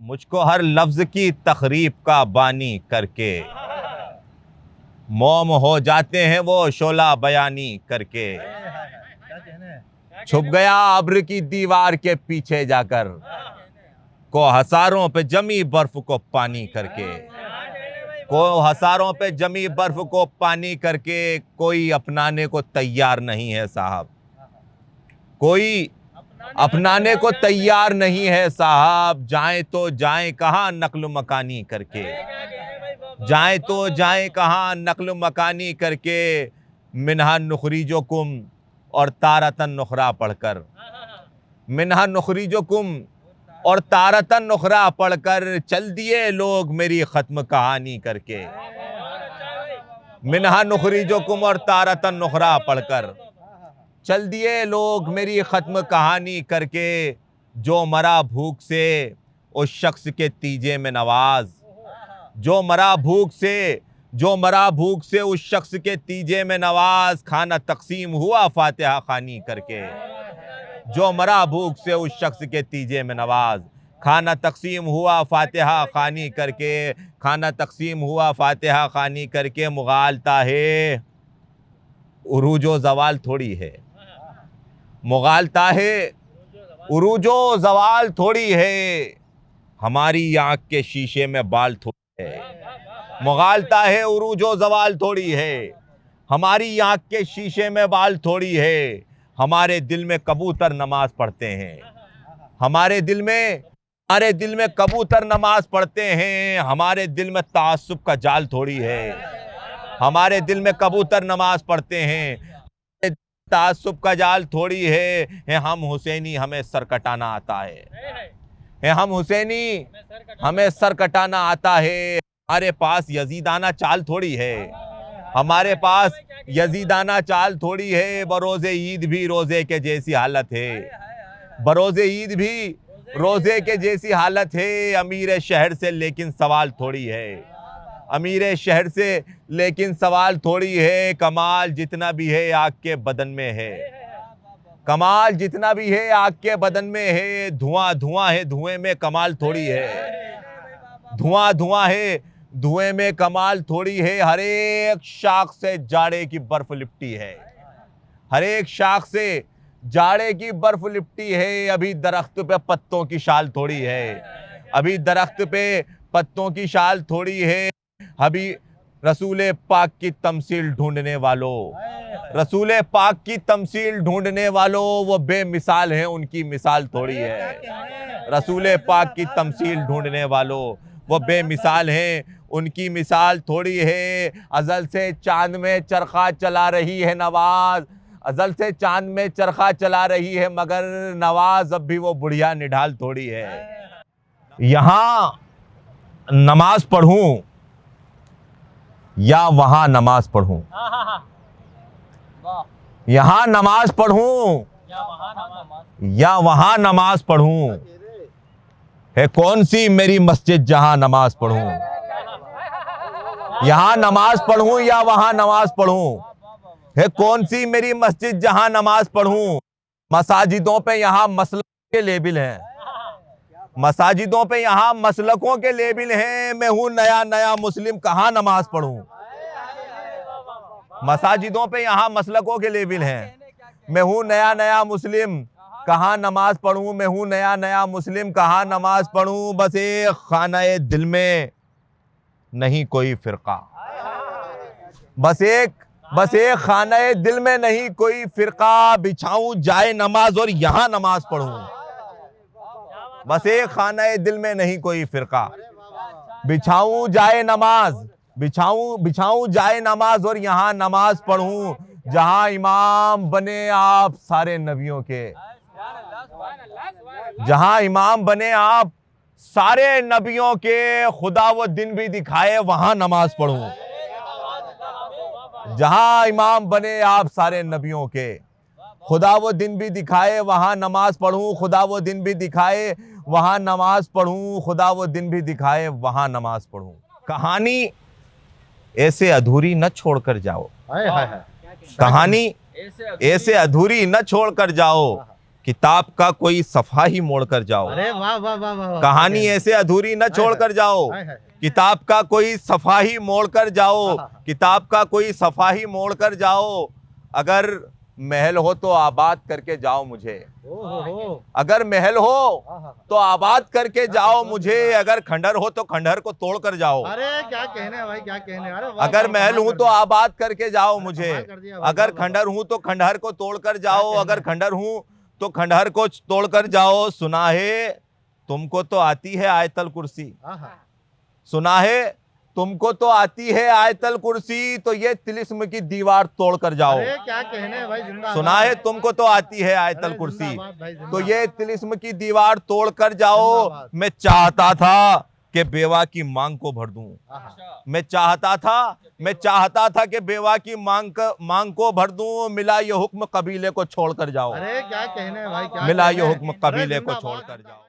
मुझको हर लफ्ज़ की तखरीब का बानी करके, मोम हो जाते हैं वो शोला बयानी करके। छुप गया अब्र की दीवार के पीछे जाकर, को हसारों पे जमी बर्फ को पानी करके। को हसारों पे जमी बर्फ को पानी करके कोई अपनाने को तैयार नहीं है साहब, कोई अपनाने को तैयार नहीं है साहब। जाएं तो जाएं कहाँ नक्ल मकानी करके, जाएं तो जाएं कहाँ नक्ल मकानी करके। मिन्हा नुखरीजुकुम और तारतन नुखरा पढ़कर, मिन्हा नुखरीजुकुम और तारतन नुखरा पढ़कर चल दिए लोग मेरी ख़त्म कहानी करके। मिन्हा नुखरीजुकुम और तारतन नुखरा पढ़कर चल दिए लोग मेरी ख़त्म कहानी करके। जो मरा भूख से उस शख्स के तीजे में नवाज, जो मरा भूख से, जो मरा भूख से उस शख्स के तीजे में नवाज। खाना तकसीम हुआ फातिहा खानी करके, जो मरा भूख से उस शख्स के तीजे में नवाज। खाना तकसीम हुआ फातिहा खानी करके, खाना तकसीम हुआ फातिहा खानी करके। मुगालता है उरूजो जवाल थोड़ी है, मुगालता है उरूजो जवाल थोड़ी है। हमारी आँख के शीशे में बाल थोड़ी है। मुगालता है उरूजो जवाल थोड़ी है, हमारी आँख के शीशे में बाल थोड़ी है। हमारे दिल में कबूतर नमाज पढ़ते हैं, हमारे दिल में कबूतर नमाज पढ़ते हैं। हमारे दिल में तासुब का जाल थोड़ी है, हमारे दिल में कबूतर नमाज पढ़ते हैं। तासुब का जाल थोड़ी है। हम हुसैनी हमें सर कटाना आता है, हम हुसैनी हमें सर कटाना आता है। हमारे पास यजीदाना चाल थोड़ी है, हमारे पास यजीदाना चाल थोड़ी है। बरोज़े ईद भी रोज़े के जैसी हालत है, बरोज़े ईद भी रोज़े के जैसी हालत है। अमीर शहर से लेकिन सवाल थोड़ी है, अमीर शहर से लेकिन सवाल थोड़ी है। कमाल जितना भी है आग के बदन में है, कमाल जितना भी है आग के बदन में है। धुआं धुआं है धुएं में कमाल थोड़ी है, धुआं धुआं है धुएं में कमाल थोड़ी है। हर एक शाख से जाड़े की बर्फ लिपटी है, हर एक शाख से जाड़े की बर्फ लिपटी है। अभी दरख्त पे पत्तों की शाल थोड़ी है, अभी दरख्त पे पत्तों की शाल थोड़ी है। अभी रसूले पाक की तमसील ढूंढने वालों, रसूले पाक की तमसील ढूंढने वालों, वो बेमिसाल हैं उनकी मिसाल थोड़ी है। रसूले पाक की तमसील ढूंढने वालों, वो बेमिसाल हैं उनकी मिसाल थोड़ी है। अज़ल से चांद में चरखा चला रही है नवाज, अज़ल से चांद में चरखा चला रही है, मगर नवाज अब भी वो बुढ़िया निढाल थोड़ी है। यहाँ नमाज पढ़ूं या वहां नमाज पढ़ूं, यहाँ नमाज पढ़ूं या वहां नमाज पढ़ूं। है कौन सी मेरी मस्जिद जहां नमाज पढ़ूं, यहाँ नमाज पढ़ूं या वहां नमाज पढ़ूं। है कौन सी मेरी मस्जिद जहां नमाज पढ़ूं। मसाजिदों पे यहाँ मसलक के लेबिल हैं, मसाजिदों पे यहाँ मसलकों के लेबिल हैं। मैं हूँ नया नया मुस्लिम कहाँ नमाज पढ़ूं। मसाजिदों पे यहाँ मसलकों के लेबिल हैं। मैं हूँ नया नया मुस्लिम कहाँ नमाज पढ़ूं, मैं हूँ नया नया मुस्लिम कहाँ नमाज पढ़ूं। बस एक खानाए दिल में नहीं कोई फिरका, बस एक खानाए दिल में नहीं कोई फिरका। बिछाऊं जाए नमाज और यहाँ नमाज पढ़ूं, बस एक खानाए दिल में नहीं कोई फिरका। बिछाऊं जाए नमाज, बिछाऊं जाए नमाज और यहाँ नमाज पढ़ूं। जहां इमाम बने आप सारे नबियों के, जहां इमाम बने आप सारे नबियों के। खुदा वो दिन भी दिखाए वहां नमाज पढ़ूं। जहां इमाम बने आप सारे नबियों के, खुदा वो दिन भी दिखाए वहां नमाज पढ़ूं। खुदा वो दिन भी दिखाए वहां नमाज पढ़ूं, खुदा वो दिन भी दिखाए वहां नमाज पढ़ूं। कहानी ऐसे अधूरी न छोड़कर जाओ, कहानी ऐसे अधूरी न छोड़कर जाओ किताब का कोई सफ़ा ही मोड़ कर जाओ, अरे वाह वाह वाह वाह, कहानी ऐसे अधूरी न छोड़ कर जाओ। हाय, हाय। किताब का कोई सफ़ा ही मोड़ कर जाओ, किताब का कोई सफ़ा ही मोड़ कर जाओ। अगर महल हो तो आबाद करके जाओ मुझे, ओहो, अगर महल हो आहा। तो आबाद करके जाओ मुझे, अगर खंडहर हो तो खंडहर को तोड़ कर जाओ। अरे क्या कहने हैं भाई, क्या कहने हैं। अरे वाह, अगर वाह, महल कमाल हूं कर तो दिया। आबाद करके जाओ मुझे, कमाल कर दिया भाई, अगर वाह, वाह, खंडहर हूं तो खंडहर को तोड़ कर जाओ, क्या अगर कहना खंडहर हूं तो खंडहर को तोड़ कर जाओ। सुना है तुमको तो आती है आयतल कुर्सी, आहा। सुना है तुमको तो आती है आयतल कुर्सी, तो ये तिलिस्म की दीवार तोड़ कर जाओ। अरे क्या कहने हैं भाई, जिंदाबाद। सुना है तुमको तो आती है आयतल अरे कुर्सी, जिंदाबाद भाई, तो जिंदाबाद। ये तिलिस्म की दीवार तोड़ कर जाओ। जिंदाबाद। मैं चाहता था कि बेवा की मांग को भर दूं, आहा। मैं चाहता था कि बेवा की मांग को भर दूं। मिला ये हुक्म कबीले को छोड़ कर जाओ, अरे क्या कहने हैं भाई, क्या मिला कहने ये हैं। हुक्म अरे कबीले को जिंदाबाद। छोड़ कर जाओ।